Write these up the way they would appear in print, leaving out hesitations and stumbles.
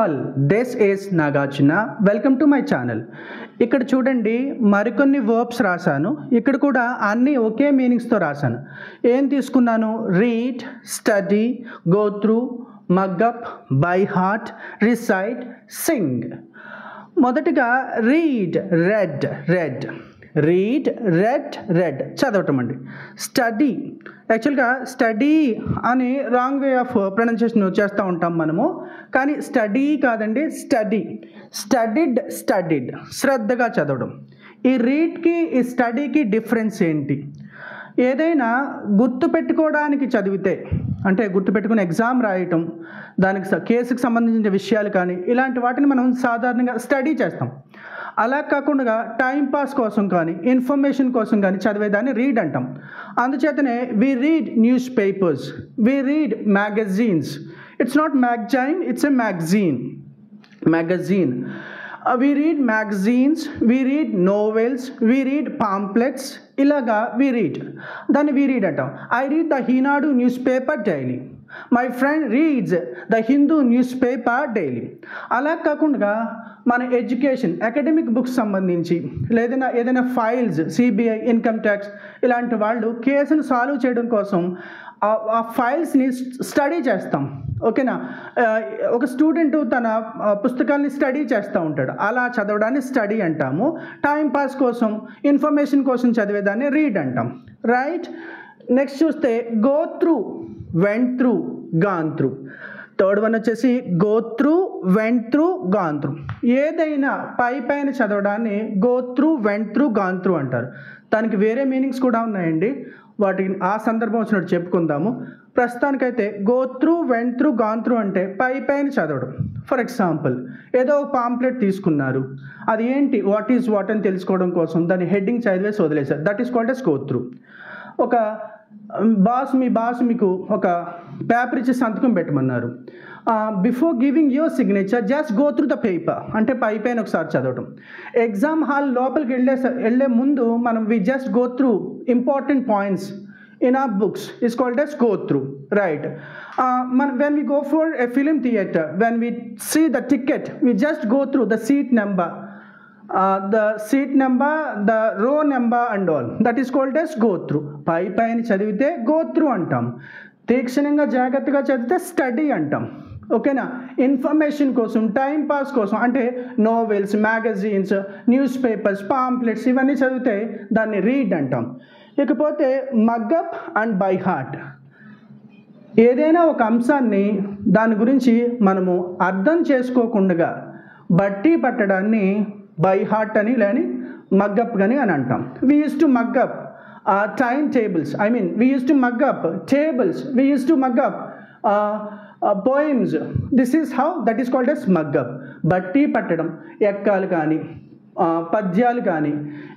All, this is Nagarjuna. Welcome to my channel. ఇక్కడ చూడండి, మరికొన్ని వర్బ్స్ రాశాను. ఇక్కడ కూడా అన్నీ ఒకే మీనింగ్స్తో రాశాను. ఏం తీసుకున్నాను? Read, study, go through, mug up, by heart, recite, sing. మొదటిగా రీడ్, రెడ్, రీడ్, రెడ్ చదవటం అండి. స్టడీ, యాక్చువల్గా స్టడీ అని రాంగ్ వే ఆఫ్ ప్రొనౌన్సియేషన్ చేస్తూ ఉంటాం మనము, కానీ స్టడీ కాదండి, స్టడీడ్ శ్రద్ధగా చదవడం. ఈ రీడ్కి ఈ స్టడీకి డిఫరెన్స్ ఏంటి? ఏదైనా గుర్తుపెట్టుకోవడానికి చదివితే, అంటే గుర్తుపెట్టుకుని ఎగ్జామ్ రాయటం, దానికి కేసుకు సంబంధించిన విషయాలు కానీ ఇలాంటి వాటిని మనం సాధారణంగా స్టడీ చేస్తాం. అలా కాకుండా టైంపాస్ కోసం కానీ ఇన్ఫర్మేషన్ కోసం కానీ చదివేదాన్ని రీడ్ అంటాం. అందుచేతనే we read news papers, we read magazines. It's not magazine, it's a magazine. We read magazines, we read novels, we read pamphlets. ఇలాగా we read, దాన్ని we read అంటాం. I read the Hinadu newspaper daily. My friend reads the Hindu newspaper daily. అలా కాకుండా మన education, academic books సంబంధించి లేదా ఏదైనా files, CBI, income tax ఇలాంటి వాళ్ళు కేసును సాల్వ్ చేయడం కోసం ఆ ఫైల్స్ని స్టడీ చేస్తాం. ఓకేనా? ఒక స్టూడెంట్ తన పుస్తకాల్ని స్టడీ చేస్తూ ఉంటాడు, అలా చదవడాన్ని స్టడీ అంటాము. టైంపాస్ కోసం, ఇన్ఫర్మేషన్ కోసం చదివేదాన్ని రీడ్ అంటాం. రైట్? నెక్స్ట్ చూస్తే go through, went through, gone through. Third one వచ్చేసి go through, went through, gone through. ఏదైనా పైన చదవడాన్ని go through, went through, gone through అంటారు. దానికి వేరే మీనింగ్స్ కూడా ఉన్నాయండి, వాటిని ఆ సందర్భం వచ్చినట్టు చెప్పుకుందాము. ప్రస్తుతానికైతే go through, went through, gone through అంటే పైన చదవడం. ఫర్ ఎగ్జాంపుల్, ఏదో ఒక పాంప్లెట్ తీసుకున్నారు, అది ఏంటి, వాట్ ఈజ్ వాట్ అని తెలుసుకోవడం కోసం దాని హెడ్డింగ్ చదివేసి వదిలేశారు. That is called yes go through. ఒక మీ బాస్ మీకు ఒక పేపర్ ఇచ్చి సంతకం పెట్టమన్నారు. Before giving your signature just go through the paper అంటే పైన ఒకసారి చదవటం. ఎగ్జామ్ హాల్ లోపలికి వెళ్ళే ముందు మనం we just go through important points in our books is called as go through. Right? When we go for a film theater, when we see the ticket, we just go through the seat number, the row number and all. That is called as go through. పైన చదివితే go through అంటాం. తీక్షణంగా జాగ్రత్తగా చదివితే study అంటాం. ఓకేనా? Information కోసం, time pass కోసం అంటే novels, magazines, news papers, pamphlets ఇవన్నీ చదివితే దాన్ని రీడ్ అంటాం. ఇకపోతే మగ్గప్ అండ్ బై హార్ట్. ఏదైనా ఒక అంశాన్ని దాని గురించి మనము అర్థం చేసుకోకుండా బట్టి పట్టడాన్ని బై హార్ట్ అని లేని మగ్గప్ అని అంటాం. We use to mug up time tables, we use to mug up tables, we use to mug up poems. This is how that is called as mug up. బట్టి పట్టడం, ఎక్కాలు కానీ పద్యాలు కానీ,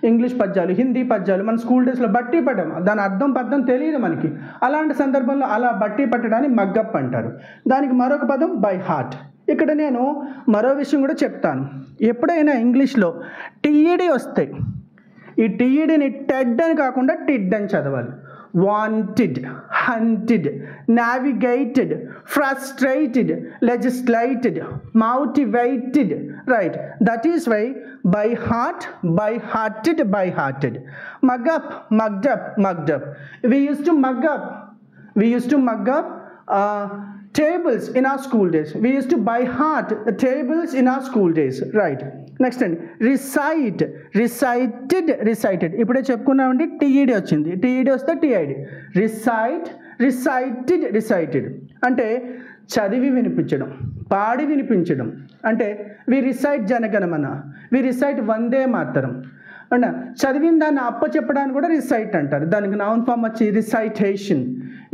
ఇంగ్లీష్ పద్యాలు, హిందీ పద్యాలు మన స్కూల్ డేస్లో బట్టి పట్టడం, దాని అర్థం తెలియదు మనకి. అలాంటి సందర్భంలో అలా బట్టి పట్టడాన్ని మగ్గప్ అంటారు. దానికి మరొక పదం బై హార్ట్. ఇక్కడ నేను మరో విషయం కూడా చెప్తాను. ఎప్పుడైనా ఇంగ్లీష్లో టీఈడి వస్తాయి, ఈ టీఈడిని టెడ్ అని కాకుండా టిడ్ అని చదవాలి. Wanted, haunted, navigated, frustrated, legislated, motivated. Right? That is why by heart, by hearted. Mug up, mugged up. We used to mug up tables in our school days. We used to by heart the tables in our school days. Right? Next అండి recited. ఇప్పుడే చెప్పుకున్నామండి, టీఈడి వచ్చింది, టీఈడి వస్తే టీఐడి. Recited అంటే చదివి వినిపించడం, పాడి వినిపించడం. అంటే we recite Jana Gana Mana, we recite Vande Mataram. అంటే చదివిన దాన్ని అప్ప చెప్పడానికి కూడా రిసైట్ అంటారు. దానికి నౌన్ ఫామ్ వచ్చి recitation.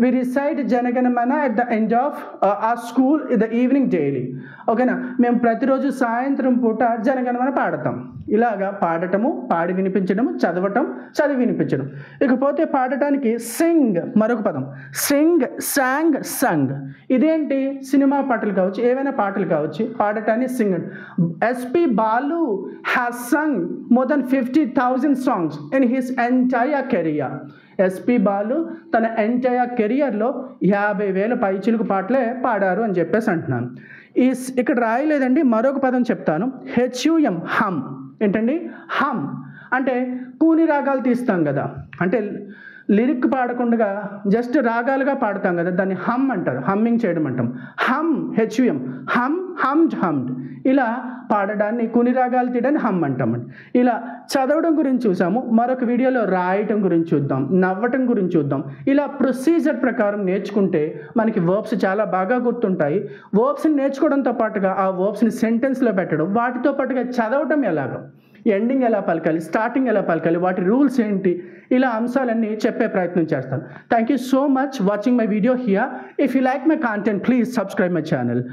We recite Jana Gana Mana at the end of our school in the evening daily. ఓకేనా? మేము ప్రతిరోజు సాయంత్రం పూట జనగణమన పాడతాం. ఇలాగా పాడటము, పాడి వినిపించడము, చదవటం, చదివి వినిపించడం. ఇకపోతే పాడటానికి సింగ్ మరొక పదం. Sing, song, sung. ఇదేంటి? సినిమా పాటలు కావచ్చు, ఏవైనా పాటలు కావచ్చు, పాడటాన్ని sing. S P Balu has sung more than 50,000 songs in his entire career. S P Balu తన ఎంటైర్ కెరియర్లో 50,000 పైచిలుకు పాటలే పాడారు అని చెప్పేసి అంటున్నాను. ఇక్కడ రాయలేదండి, మరొక పదం చెప్తాను. HUM, హమ్. ఏంటండి? హమ్ అంటే కూని రాగాలు తీస్తాం కదా, అంటే లిరిక్ పాడకుండా జస్ట్ రాగాలుగా పాడతాం కదా, దాన్ని హమ్ అంటారు. హమ్మింగ్ చేయడం అంటాం. హమ్, HUM, హమ్, హమ్డ్, హమ్డ్. ఇలా పాడడాన్ని, కూని రాగాలు తీయడాన్ని హమ్ అంటామండి. ఇలా చదవడం గురించి చూసాము. మరొక వీడియోలో రాయటం గురించి చూద్దాం, నవ్వటం గురించి చూద్దాం. ఇలా ప్రొసీజర్ ప్రకారం నేర్చుకుంటే మనకి వర్బ్స్ చాలా బాగా గుర్తుంటాయి. వర్బ్స్ని నేర్చుకోవడంతో పాటుగా ఆ వర్బ్స్ని సెంటెన్స్లో పెట్టడం, వాటితో పాటుగా చదవటం ఎలాగో, ఎండింగ్ ఎలా పలకాలి, స్టార్టింగ్ ఎలా పలకాలి, వాటి రూల్స్ ఏంటి, ఇలా అంశాలన్నీ చెప్పే ప్రయత్నం చేస్తాను. Thank you so much watching my video here. If you like my content, please subscribe my channel.